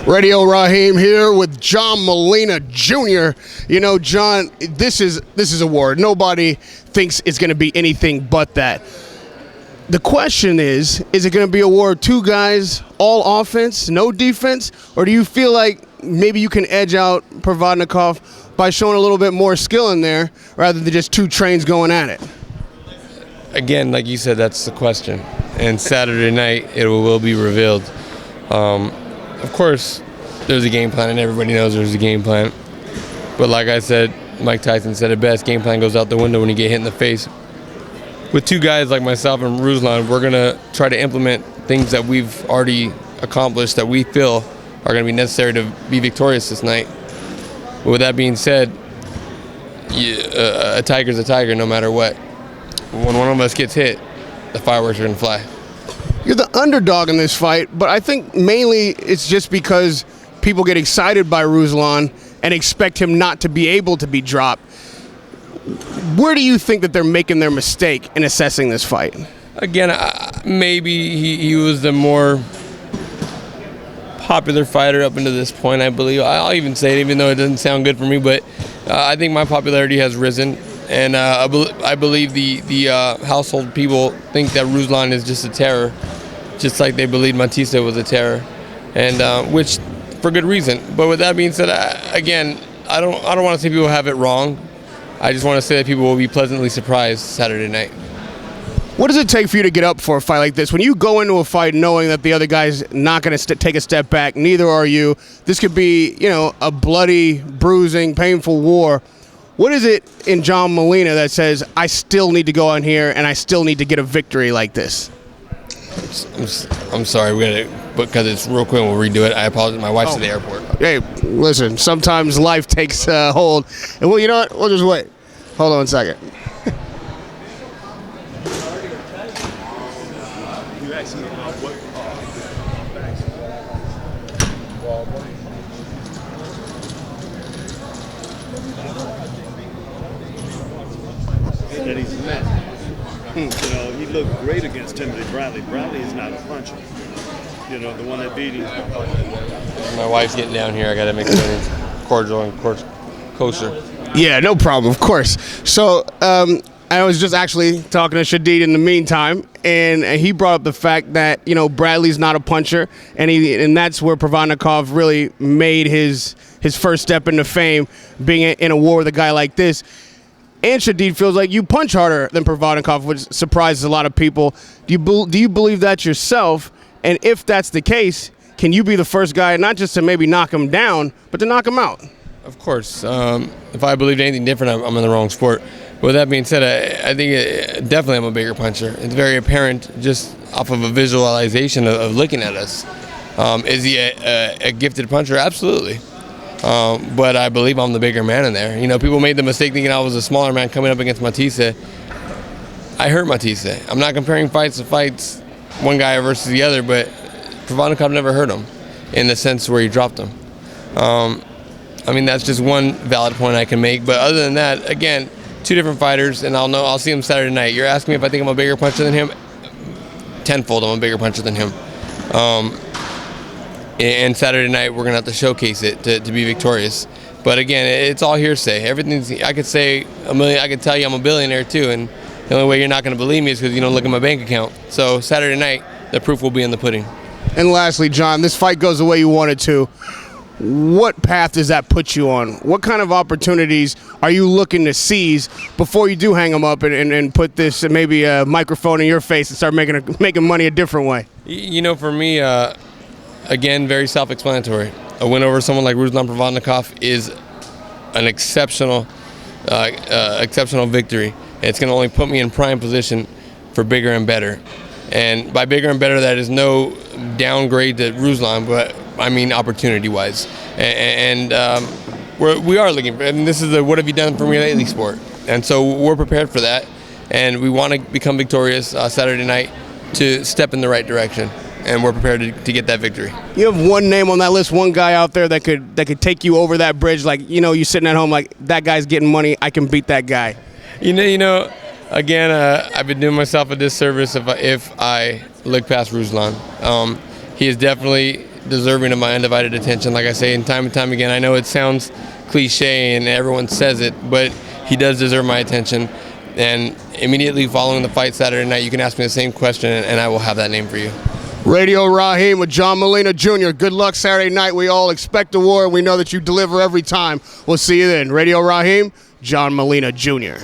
Radio Raheem here with John Molina Jr. You know, John, this is a war. Nobody thinks it's going to be anything but that. The question is it going to be a war of two guys, all offense, no defense? Or do you feel like maybe you can edge out Provodnikov by showing a little bit more skill in there rather than just two trains going at it? Again, like you said, that's the question. And Saturday night, it will be revealed. Of course, there's a game plan, and everybody knows there's a game plan. But like I said, Mike Tyson said it best, game plan goes out the window when you get hit in the face. With two guys like myself and Rulsan, we're going to try to implement things that we've already accomplished that we feel are going to be necessary to be victorious this night. But with that being said, a tiger's a tiger no matter what. When one of us gets hit, the fireworks are going to fly. You're the underdog in this fight, but I think mainly it's just because people get excited by Rulsan and expect him not to be able to be dropped. Where do you think that they're making their mistake in assessing this fight? Again, maybe he was the more popular fighter up until this point, I believe. I'll even say it, even though it doesn't sound good for me, but I think my popularity has risen. And I believe the household people think that Rulsan is just a terror, just like they believed Matisse was a terror, and which for good reason. But with that being said, again, I don't want to say people have it wrong. I just want to say that people will be pleasantly surprised Saturday night. What does it take for you to get up for a fight like this? When you go into a fight knowing that the other guy's not going to take a step back, neither are you. This could be, a bloody, bruising, painful war. What is it in John Molina that says, I still need to go on here and I still need to get a victory like this? I'm sorry, because it's real quick, we'll redo it. I apologize. My wife's at the airport. Hey, listen, sometimes life takes hold. And well, you know what? We'll just wait. Hold on a second. That he's met. He looked great against Timothy Bradley. Bradley is not a puncher. The one that beat him. My wife's getting down here. I got to make it cordial and kosher. Yeah, no problem, of course. So I was just actually talking to Shadid in the meantime, and he brought up the fact that, Bradley's not a puncher, and that's where Provodnikov really made his first step into fame, being in a war with a guy like this. And Shadid feels like you punch harder than Provodnikov, which surprises a lot of people. Do you believe that yourself? And if that's the case, can you be the first guy not just to maybe knock him down, but to knock him out? Of course. If I believed anything different, I'm in the wrong sport. With that being said, I think definitely I'm a bigger puncher. It's very apparent just off of a visualization of looking at us. Is he a gifted puncher? Absolutely. But I believe I'm the bigger man in there. People made the mistake thinking I was a smaller man coming up against Matisse. I hurt Matisse. I'm not comparing fights to fights, one guy versus the other, but Provodnikov never hurt him in the sense where he dropped him. That's just one valid point I can make. But other than that, again, two different fighters, and I'll see him Saturday night. You're asking me if I think I'm a bigger puncher than him? Tenfold, I'm a bigger puncher than him. And Saturday night, we're going to have to showcase it to be victorious. But again, it's all hearsay. I could say a million. I could tell you I'm a billionaire too, and the only way you're not going to believe me is because you don't look at my bank account. So Saturday night, the proof will be in the pudding. And lastly, John, this fight goes the way you want it to. What path does that put you on? What kind of opportunities are you looking to seize before you do hang them up and put this maybe a microphone in your face and start making money a different way? For me. Again, very self-explanatory. A win over someone like Rulsan Provodnikov is an exceptional victory. It's going to only put me in prime position for bigger and better. And by bigger and better, that is no downgrade to Rulsan, but I mean opportunity-wise. And we are looking for, this is the what have you done for me lately sport. And so we're prepared for that. And we want to become victorious Saturday night to step in the right direction. And we're prepared to get that victory. You have one name on that list, one guy out there that could take you over that bridge. Like, you sitting at home like, that guy's getting money, I can beat that guy. Again, I've been doing myself a disservice if I look past Rulsan. He is definitely deserving of my undivided attention. Like I say, time and time again, I know it sounds cliche and everyone says it, but he does deserve my attention. And immediately following the fight Saturday night, you can ask me the same question, and I will have that name for you. Radio Raheem with John Molina Jr. Good luck Saturday night. We all expect a war, and we know that you deliver every time. We'll see you then. Radio Raheem, John Molina Jr.